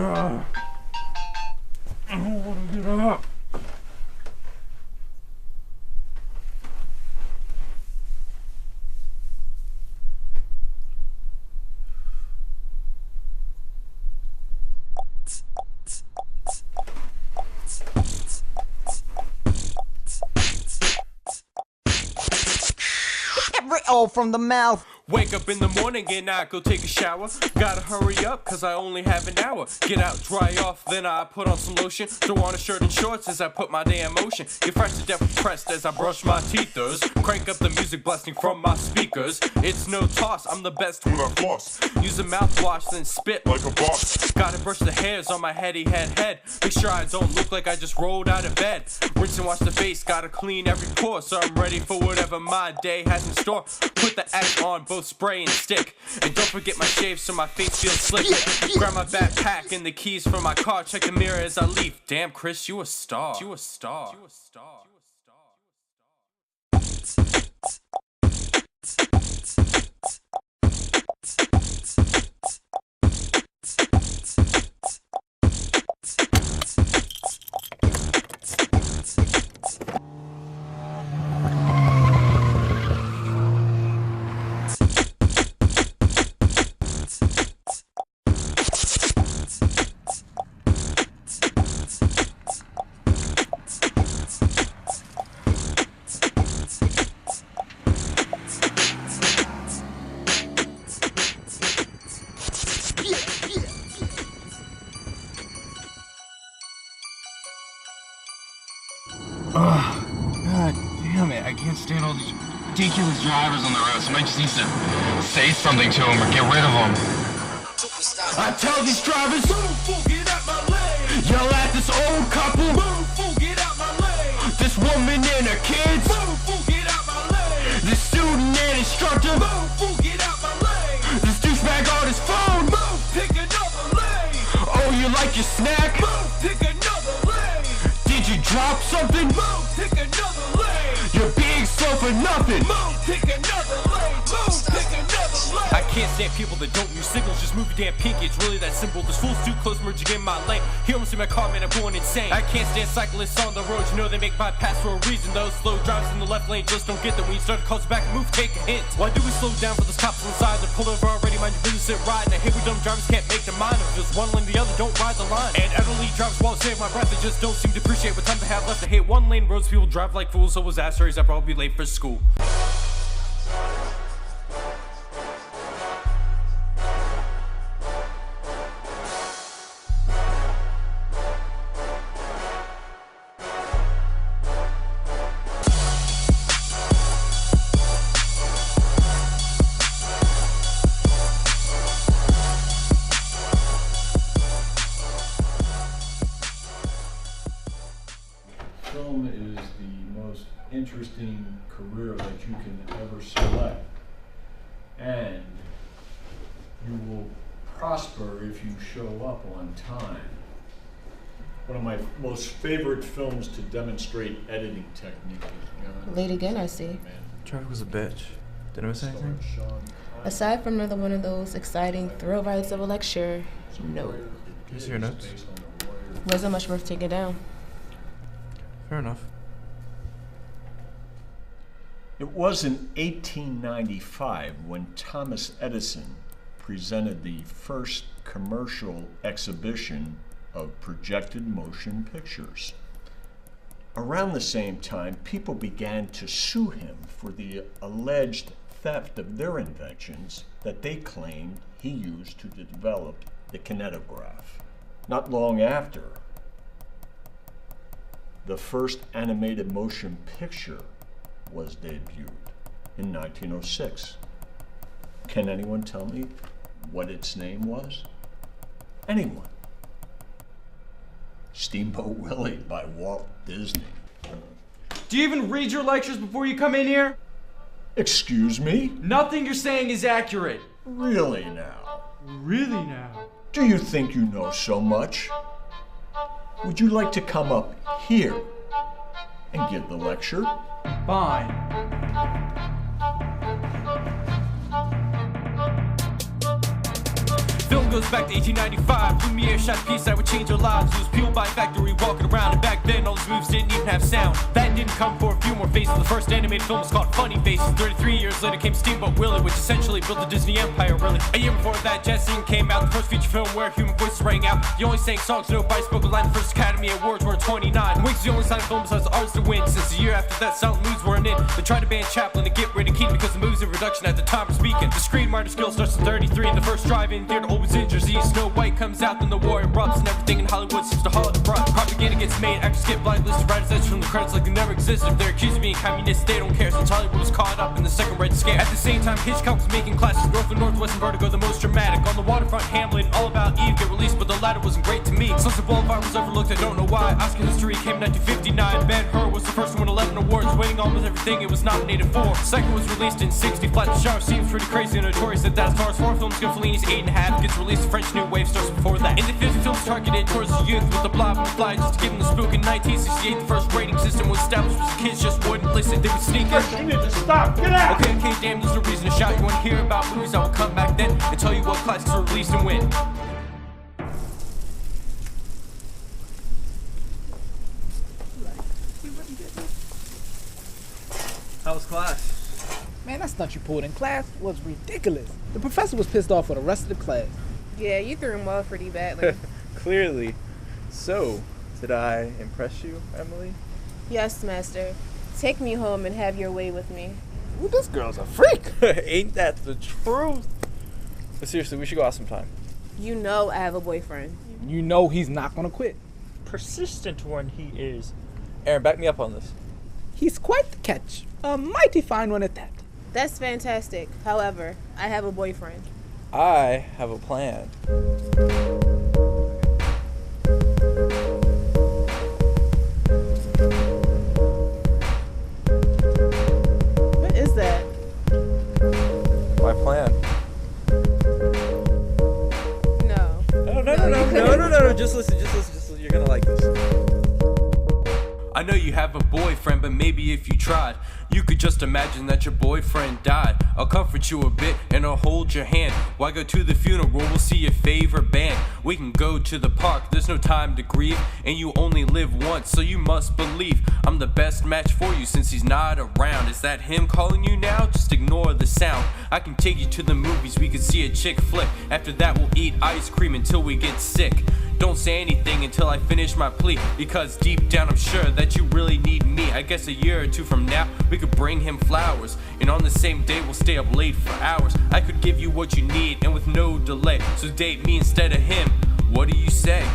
I don't want to get up. From the mouth. Wake up in the morning and I go take a shower. Gotta hurry up cause I only have an hour. Get out, dry off, then I put on some lotion. Throw on a shirt and shorts as I put my day in motion. Get fresh to death pressed as I brush my teethers. Crank up the music blasting from my speakers. It's no toss, I'm the best when I floss. Use a mouthwash then spit like a boss. Gotta brush the hairs on my head. Make sure I don't look like I just rolled out of bed. Rinse and wash the face, gotta clean every pore. So I'm ready for whatever my day has in store. Put the X on both spray and stick. And don't forget my shave so my face feels slick. Grab my backpack and the keys for my car. Check the mirror as I leave. Damn, Chris, you a star. You a star. You a star. God damn it, I can't stand all these ridiculous drivers on the road. Somebody just needs to say something to them or get rid of them. I tell these drivers, move, fool, get out my lane. Yell at this old couple, move, fool, get out my lane. This woman and her kids, move, fool, get out my lane. This student and instructor, move, fool, get out my lane. This douchebag on his phone, move, pick another lane. Oh, you like your snack? Move, pick another lane. Did you drop something? Move, pick another lane. You're being slow for nothing. Move, pick another lane. Move, pick another lane. I can't stand people that don't use signals, just move your damn pinky. It's really that simple. This fool's too close, merging in my lane. He almost in my car, man, I'm going insane. I can't stand cyclists on the road. You know they make my pass for a reason. Those slow drivers in the left lane just don't get that. When you start to call back and move, take a hint. Why do we slow down for those cops on the side? They're pulled over already, mind your business, sit ride. And I hate when dumb drivers can't make their mind. If just one lane, the other don't ride the line. And elderly drivers won't save my breath. They just don't seem to appreciate what time they have left. I hate one lane roads, people drive like fools. So was asshats, I'd probably be late for school. Film is the most interesting career that you can ever select, and you will prosper if you show up on time. One of my most favorite films to demonstrate editing technique is Late again, I see. Traffic was a bitch. Didn't miss anything? Aside from another one of those exciting thrill rides of a lecture, no. These are your notes? Wasn't much worth taking down. Fair enough. It was in 1895 when Thomas Edison presented the first commercial exhibition of projected motion pictures. Around the same time, people began to sue him for the alleged theft of their inventions that they claimed he used to develop the kinetograph. Not long after, the first animated motion picture was debuted in 1906. Can anyone tell me what its name was? Anyone? Steamboat Willie by Walt Disney. Do you even read your lectures before you come in here? Excuse me? Nothing you're saying is accurate. Really now? Really now? Do you think you know so much? Would you like to come up here and give the lecture? Fine. Film Film goes back to 1895. Lumiere shot a piece that would change our lives. It was Peel by Factory walking around, and back then all those moves didn't even have sound. That didn't come for a few more phases. The first animated film was called Funny Faces. 33 years later came Steamboat Willie, which essentially built the Disney Empire, really. A year before that, Jesse came out, the first feature film where human voices rang out. You only sang songs, nobody spoke a line. The first Academy Awards were in 29. Wings the only silent film besides Artists to win. Since the year after that, silent movies weren't in. They tried to ban Chaplin to get rid of Keaton because the movies in production at the time were speaking. The screenwriter skill starts at 33. The first drive-in theater opens in Jersey. Snow White comes out, then the war erupts, and everything in Hollywood seems to haul at the front. Propaganda gets made, actors get blacklisted, writers edge from the credits like they never existed. If they're accused of being communists, they don't care, since Hollywood was caught up in the second Red Scare. At the same time, Hitchcock was making classics, North and Northwest and Vertigo the most dramatic. On the Waterfront, Hamlet, All About Eve get released, but the latter wasn't great to me. Sunset Boulevard was overlooked, I don't know why. Oscar history came in 1959. Ben-Hur was the first to win 11 awards, winning almost everything it was nominated for. Second was released in 60. Flat the Genre seems pretty crazy and notorious at that. As far as horror films go, Fellini's 8.5 gets released. The French New Wave starts before that. In the 50s, films targeted towards the youth with the Blob and the Fly, just to give them the spook. In 1968, the first rating system was established, because the kids just wouldn't listen. They would sneak in. You need to stop. Get out. Okay, damn, there's no reason to shout. You want to hear about movies? I will come back then and tell you what classics were released and when. How was class? Man, that stunt you pulled in class was ridiculous. The professor was pissed off for the rest of the class. Yeah, you threw him off pretty badly. Clearly. So, did I impress you, Emily? Yes, master. Take me home and have your way with me. Well, this girl's a freak. Ain't that the truth? But seriously, we should go out sometime. You know I have a boyfriend. You know he's not gonna quit. Persistent one he is. Aaron, back me up on this. He's quite the catch. A mighty fine one at that. That's fantastic. However, I have a boyfriend. I have a plan. What is that? My plan. No. No. Just listen. You're gonna like this. I know you have a boyfriend, but maybe if you tried, you could just imagine that your boyfriend died. I'll comfort you a bit and I'll hold your hand. Why go to the funeral? We'll see your favorite band. We can go to the park, there's no time to grieve, and you only live once, so you must believe I'm the best match for you since he's not around. Is that him calling you now? Just ignore the sound. I can take you to the movies, we could see a chick flick. After that we'll eat ice cream until we get sick. Don't say anything until I finish my plea, because deep down I'm sure that you really need me. I guess a year or two from now we could bring him flowers, and on the same day we'll stay up late for hours. I could give you what you need and with no delay, so date me instead of him. What do you say?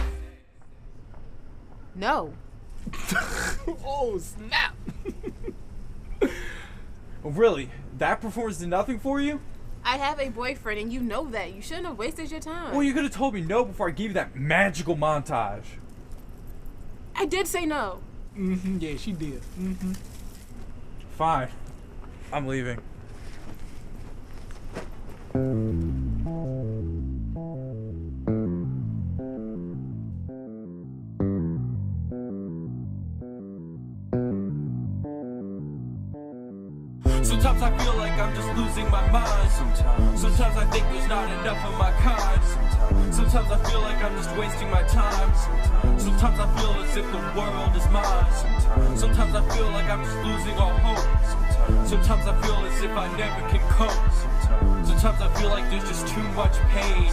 No. Oh, snap. Really? That performance did nothing for you? I have a boyfriend and you know that. You shouldn't have wasted your time. Well, you could have told me no before I gave you that magical montage. I did say no. Yeah, she did. Fine. I'm leaving. Sometimes I feel like I'm just losing my mind. Sometimes I think there's not enough of my kind. Sometimes I feel like I'm just wasting my time. Sometimes I feel as if the world is mine. Sometimes I feel like I'm just losing all hope. Sometimes I feel as if I never can cope. Sometimes I feel like there's just too much pain.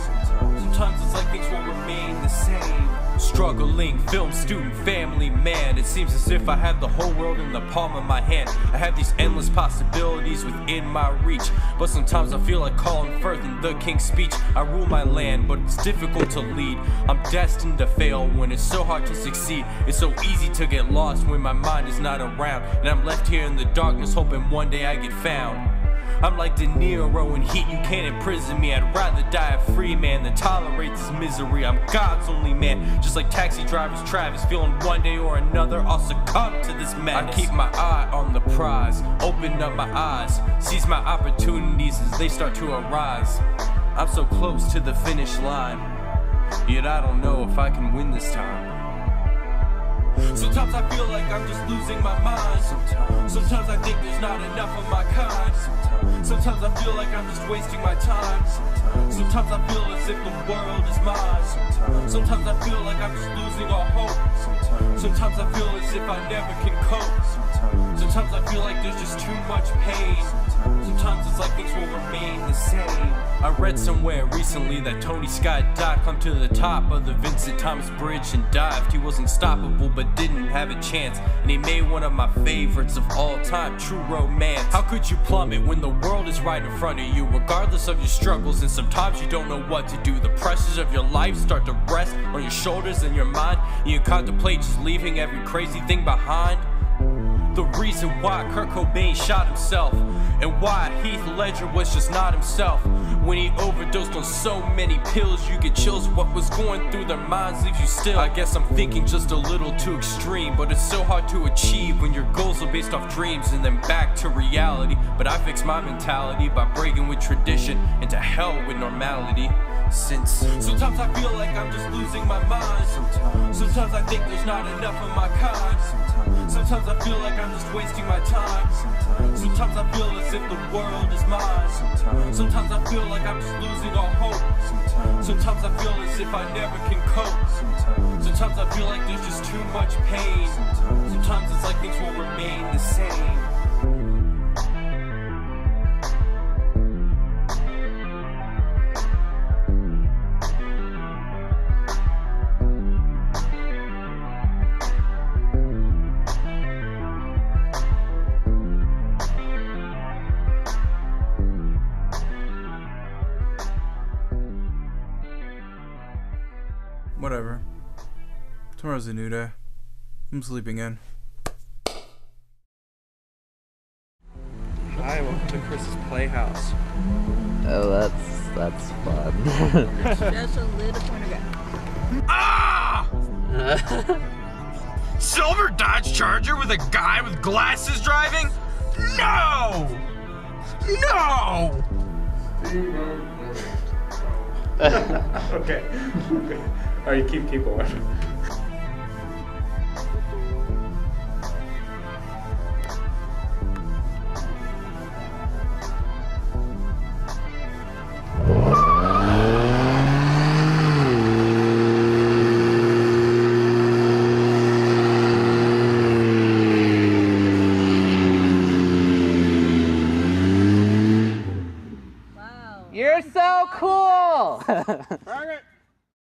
Sometimes it's like things will remain the same. Struggling film student, family man. It seems as if I have the whole world in the palm of my hand. I have these endless possibilities within my reach, but sometimes I feel like Colin Firth in The King's Speech. I rule my land, but it's difficult to lead. I'm destined to fail when it's so hard to succeed. It's so easy to get lost when my mind is not around, and I'm left here in the darkness hoping one day I get found. I'm like De Niro in Heat, you can't imprison me. I'd rather die a free man than tolerate this misery. I'm God's only man, just like Taxi Driver's Travis, feeling one day or another I'll succumb to this madness. I keep my eye on the prize, open up my eyes, seize my opportunities as they start to arise. I'm so close to the finish line, yet I don't know if I can win this time. Sometimes I feel like I'm just losing my mind. Sometimes I think there's not enough of my kind. Sometimes I feel like I'm just wasting my time. Sometimes I feel as if the world is mine. Sometimes I feel like I'm just losing all hope. Sometimes I feel as if I never can cope. Sometimes I feel like there's just too much pain. Sometimes it's like things will remain the same. I read somewhere recently that Tony Scott died, climbed to the top of the Vincent Thomas Bridge and dived. He was unstoppable but didn't have a chance, and he made one of my favorites of all time, True Romance. How could you plummet when the world is right in front of you, regardless of your struggles, and sometimes you don't know what to do. The pressures of your life start to rest on your shoulders and your mind, and you contemplate just leaving every crazy thing behind. The reason why Kurt Cobain shot himself, and why Heath Ledger was just not himself. When he overdosed on so many pills, you get chills. What was going through their minds leaves you still. I guess I'm thinking just a little too extreme, but it's so hard to achieve when your goals are based off dreams and then back to reality. But I fixed my mentality by breaking with tradition and to hell with normality. Since sometimes I feel like I'm just losing my mind. Sometimes I think there's not enough of my kind. Sometimes I feel like I'm just wasting my time. Sometimes I feel as if the world is mine. Sometimes I feel like I'm just losing all hope. Sometimes I feel as if I never can cope. Sometimes I feel like there's just too much pain. Sometimes it's like things will remain the same. Whatever. Tomorrow's a new day. I'm sleeping in. Hi, welcome to Chris's Playhouse. Oh, that's fun. Just a little pornographic. Ah! Silver Dodge Charger with a guy with glasses driving? No! No! Okay. Alright, keep going. You're so cool!